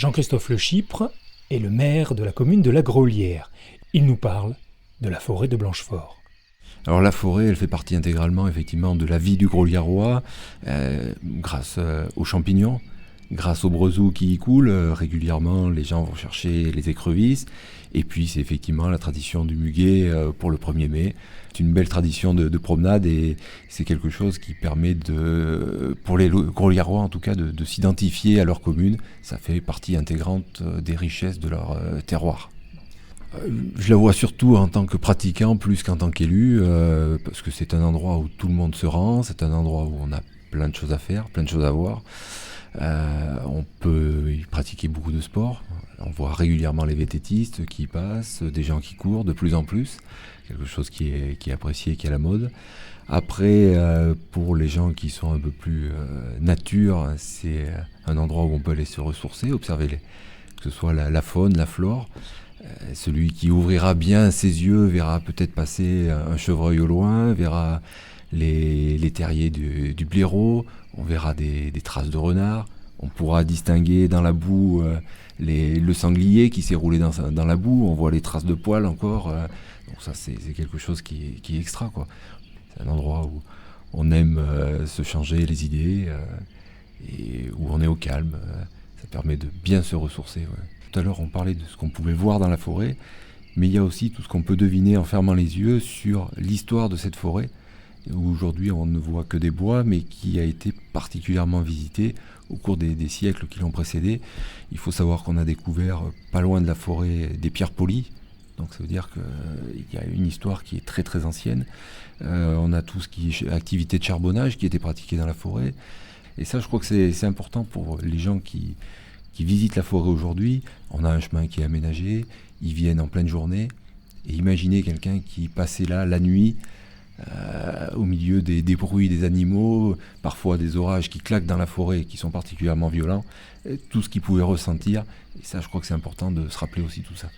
Jean-Christophe Le Chypre est le maire de la commune de La Grolière. Il nous parle de la forêt de Blanchefort. Alors la forêt, elle fait partie intégralement effectivement de la vie du Groliérois, grâce aux champignons, grâce aux brezous qui y coulent. Régulièrement, les gens vont chercher les écrevisses. Et puis c'est effectivement la tradition du muguet pour le 1er mai. C'est une belle tradition de promenade et c'est quelque chose qui permet pour les Groliérois en tout cas de s'identifier à leur commune. Ça fait partie intégrante des richesses de leur terroir. Je la vois surtout en tant que pratiquant plus qu'en tant qu'élu, parce que c'est un endroit où tout le monde se rend, c'est un endroit où on a plein de choses à faire, plein de choses à voir. On peut y pratiquer beaucoup de sports. On voit régulièrement les vététistes qui passent, des gens qui courent de plus en plus, quelque chose qui est apprécié, qui est à la mode. Après, pour les gens qui sont un peu plus nature, c'est un endroit où on peut aller se ressourcer, observer que ce soit la faune, la flore. Celui qui ouvrira bien ses yeux verra peut-être passer un chevreuil au loin, verra les terriers du blaireau, on verra des traces de renard, on pourra distinguer dans la boue le sanglier qui s'est roulé dans la boue, on voit les traces de poils encore, donc ça c'est quelque chose qui est extra, quoi. C'est un endroit où on aime se changer les idées et où on est au calme, ça permet de bien se ressourcer, ouais. Tout à l'heure, on parlait de ce qu'on pouvait voir dans la forêt, mais il y a aussi tout ce qu'on peut deviner en fermant les yeux sur l'histoire de cette forêt, où aujourd'hui on ne voit que des bois, mais qui a été particulièrement visitée au cours des siècles qui l'ont précédé. Il faut savoir qu'on a découvert, pas loin de la forêt, des pierres polies, donc ça veut dire qu'il y a une histoire qui est très très ancienne. On a tout ce qui est activité de charbonnage qui était pratiquée dans la forêt, et ça je crois que c'est important pour les gens qui visitent la forêt aujourd'hui. On a un chemin qui est aménagé, ils viennent en pleine journée, et imaginez quelqu'un qui passait là la nuit, au milieu des bruits des animaux, parfois des orages qui claquent dans la forêt, qui sont particulièrement violents, tout ce qu'il pouvait ressentir, et ça je crois que c'est important de se rappeler aussi tout ça.